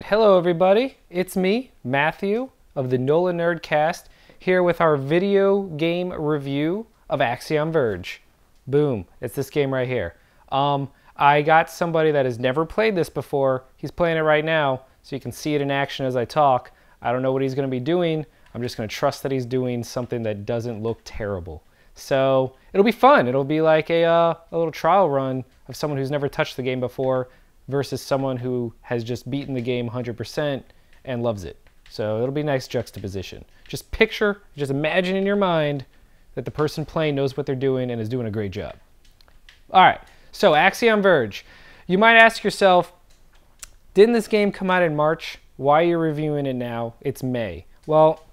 Hello everybody, it's me, Matthew, of the NOLAnerdcast, here with our video game review of Axiom Verge. Boom, it's this game right here. I got somebody that has never played this before. He's playing it right now, so you can see it in action as I talk. I don't know what he's going to be doing. I'm just going to trust that he's doing something that doesn't look terrible. So it'll be fun. It'll be like a little trial run of someone who's never touched the game before versus someone who has just beaten the game 100% and loves it. So it'll be a nice juxtaposition. Just imagine in your mind that the person playing knows what they're doing and is doing a great job. All right, so Axiom Verge. You might ask yourself, didn't this game come out in March? Why are you reviewing it now? It's May. Well,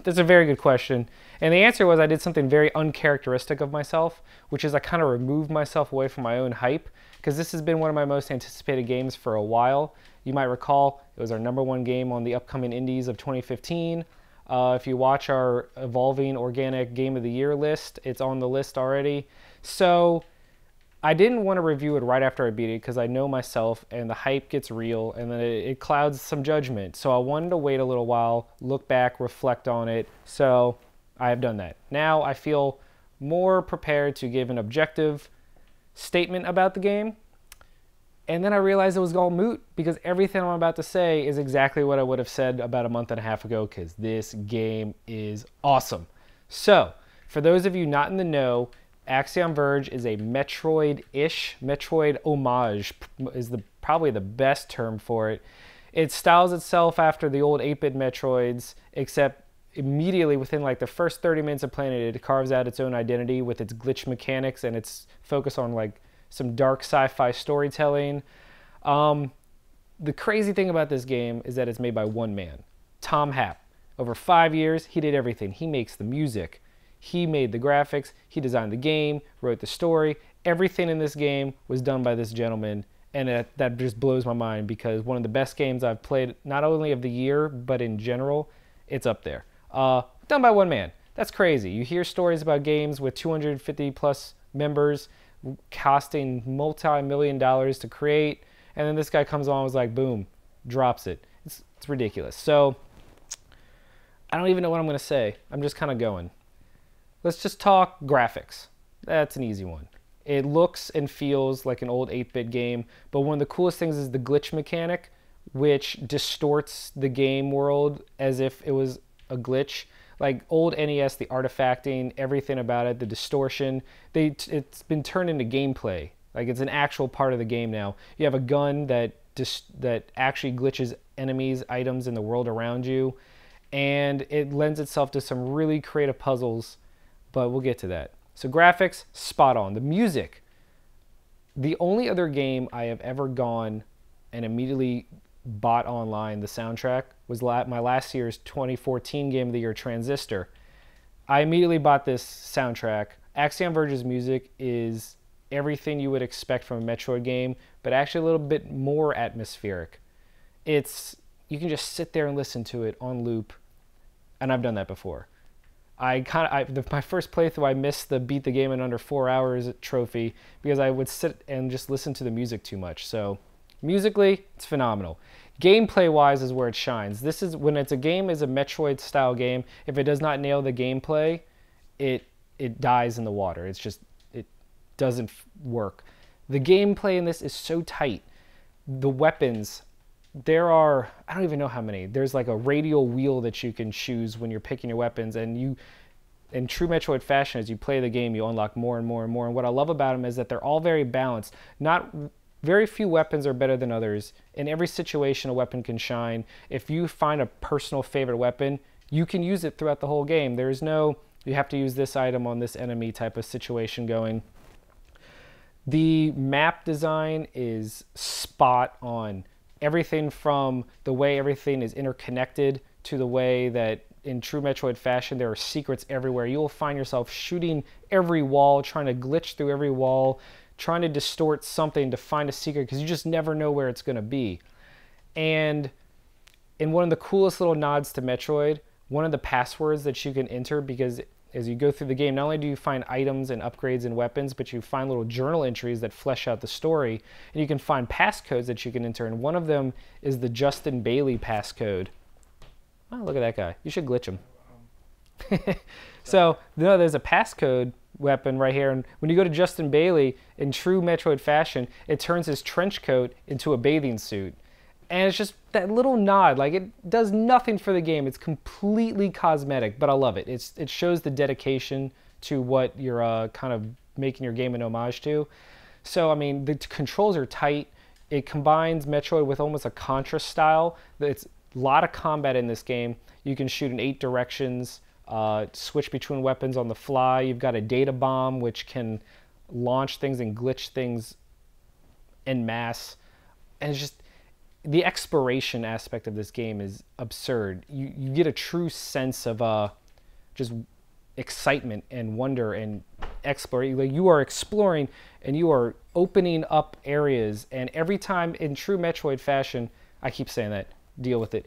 that's a very good question. And the answer was I did something very uncharacteristic of myself, which is I kind of removed myself away from my own hype, because this has been one of my most anticipated games for a while. You might recall it was our #1 game on the upcoming indies of 2015. If you watch our evolving organic game of the year list, it's on the list already. So I didn't want to review it right after I beat it because I know myself and the hype gets real and then it clouds some judgment. So I wanted to wait a little while, look back, reflect on it. So I have done that. Now I feel more prepared to give an objective statement about the game. And then I realized it was all moot because everything I'm about to say is exactly what I would have said about a month and a half ago, because this game is awesome. So for those of you not in the know, Axiom Verge is a Metroid-ish, Metroid homage is probably the best term for it. It styles itself after the old 8-bit Metroids, except immediately within like the first 30 minutes of playing it, it carves out its own identity with its glitch mechanics and its focus on like some dark sci-fi storytelling. The crazy thing about this game is that it's made by one man, Tom Happ. Over 5 years, he did everything. He makes the music. He made the graphics, he designed the game, wrote the story. Everything in this game was done by this gentleman, and that just blows my mind because one of the best games I've played, not only of the year, but in general, it's up there. Done by one man. That's crazy. You hear stories about games with 250 plus members costing multi-million dollars to create, and then this guy comes on and was like, boom, drops it. It's ridiculous. So I don't even know what I'm going to say. I'm just kind of going. Let's just talk graphics. That's an easy one. It looks and feels like an old 8-bit game, but one of the coolest things is the glitch mechanic, which distorts the game world as if it was a glitch. Like old NES, the artifacting, everything about it, the distortion, it's been turned into gameplay. Like it's an actual part of the game now. You have a gun that actually glitches enemies, items in the world around you, and it lends itself to some really creative puzzles. But we'll get to that. So graphics, spot on. The music. The only other game I have ever gone and immediately bought online the soundtrack was my last year's 2014 Game of the Year, Transistor. I immediately bought this soundtrack. Axiom Verge's music is everything you would expect from a Metroid game, but actually a little bit more atmospheric. You can just sit there and listen to it on loop, and I've done that before. My first playthrough, I missed the beat the game in under 4 hours trophy because I would sit and just listen to the music too much. So musically, it's phenomenal. Gameplay wise is where it shines. This is when it's a game is a Metroid style game. If it does not nail the gameplay, it dies in the water. It doesn't work. The gameplay in this is so tight. The weapons, there are, I don't even know how many. There's like a radial wheel that you can choose when you're picking your weapons, and in true Metroid fashion, as you play the game, you unlock more and more and more. And what I love about them is that they're all very balanced. Very few weapons are better than others. In every situation, a weapon can shine. If you find a personal favorite weapon, you can use it throughout the whole game. There's no, you have to use this item on this enemy type of situation going. The map design is spot on. Everything from the way everything is interconnected to the way that in true Metroid fashion there are secrets everywhere. You will find yourself shooting every wall, trying to glitch through every wall, trying to distort something to find a secret because you just never know where it's going to be. And in one of the coolest little nods to Metroid, one of the passwords that you can enter, because as you go through the game, not only do you find items and upgrades and weapons, but you find little journal entries that flesh out the story, and you can find passcodes that you can enter, and one of them is the Justin Bailey passcode. Oh, look at that guy. You should glitch him. So, no, there's a passcode weapon right here, and when you go to Justin Bailey, in true Metroid fashion, it turns his trench coat into a bathing suit. And it's just that little nod, like it does nothing for the game. It's completely cosmetic, but I love it. It shows the dedication to what you're kind of making your game an homage to. So, I mean, the controls are tight. It combines Metroid with almost a Contra style. It's a lot of combat in this game. You can shoot in 8 directions, switch between weapons on the fly. You've got a data bomb, which can launch things and glitch things en masse. And it's just, the exploration aspect of this game is absurd. You get a true sense of just excitement and wonder and exploration. Like, you are exploring and you are opening up areas, and every time in true Metroid fashion, I keep saying that, deal with it.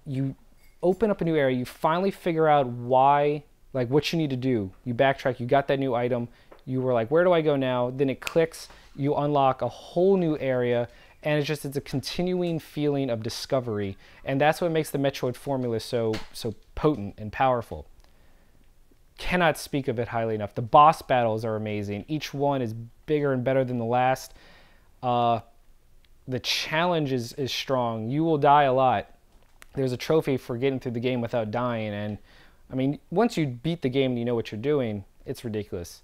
You open up a new area, you finally figure out why, like what you need to do. You backtrack, you got that new item, you were like, where do I go now? Then it clicks, you unlock a whole new area, and it's a continuing feeling of discovery. And that's what makes the Metroid formula so potent and powerful. Cannot speak of it highly enough. The boss battles are amazing. Each one is bigger and better than the last. The challenge is strong. You will die a lot. There's a trophy for getting through the game without dying, and I mean, once you beat the game and you know what you're doing, it's ridiculous.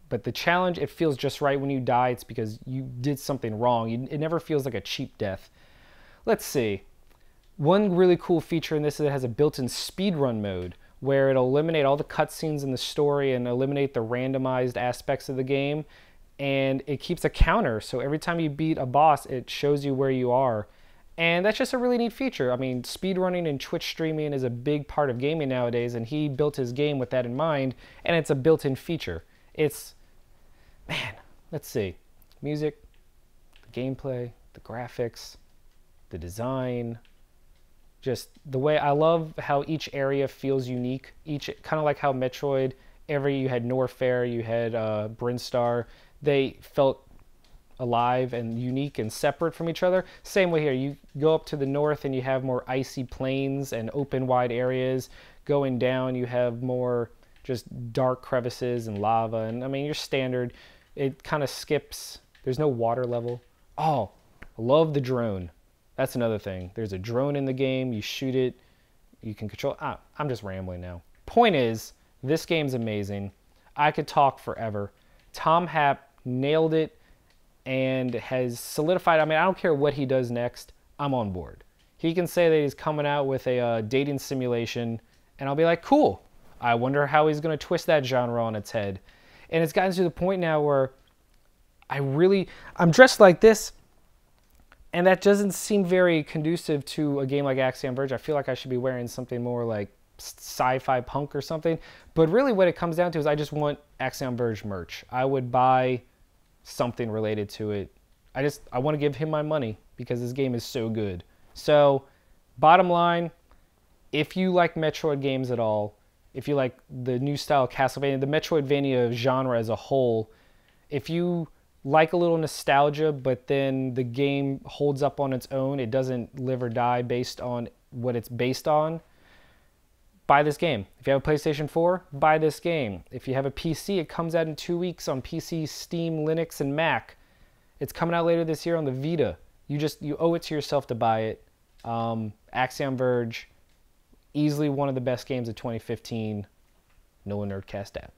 But the challenge, it feels just right. When you die, it's because you did something wrong. It never feels like a cheap death. Let's see. One really cool feature in this is it has a built-in speedrun mode where it'll eliminate all the cutscenes in the story and eliminate the randomized aspects of the game. And it keeps a counter, so every time you beat a boss, it shows you where you are. And that's just a really neat feature. I mean, speedrunning and Twitch streaming is a big part of gaming nowadays, and he built his game with that in mind, and it's a built-in feature. It's, man, let's see. Music, the gameplay, the graphics, the design, just the way, I love how each area feels unique. Each, kind of like how Metroid, you had Norfair, you had Brinstar, they felt alive and unique and separate from each other. Same way here. You go up to the north and you have more icy plains and open wide areas. Going down, you have more just dark crevices and lava. And I mean, your standard, it kind of skips. There's no water level. Oh, I love the drone. That's another thing. There's a drone in the game. You shoot it. You can control. I'm just rambling now. Point is, this game's amazing. I could talk forever. Tom Happ nailed it and has solidified. I mean, I don't care what he does next. I'm on board. He can say that he's coming out with a dating simulation, and I'll be like, cool. I wonder how he's going to twist that genre on its head. And it's gotten to the point now where I'm dressed like this, and that doesn't seem very conducive to a game like Axiom Verge. I feel like I should be wearing something more like sci-fi punk or something. But really what it comes down to is I just want Axiom Verge merch. I would buy something related to it. I want to give him my money because this game is so good. So, bottom line, if you like Metroid games at all, if you like the new style Castlevania, the Metroidvania genre as a whole, if you like a little nostalgia, but then the game holds up on its own, it doesn't live or die based on what it's based on, buy this game. If you have a PlayStation 4, buy this game. If you have a PC, it comes out in 2 weeks on PC, Steam, Linux, and Mac. It's coming out later this year on the Vita. You owe it to yourself to buy it. Axiom Verge, easily one of the best games of 2015. NOLAnerdcast app.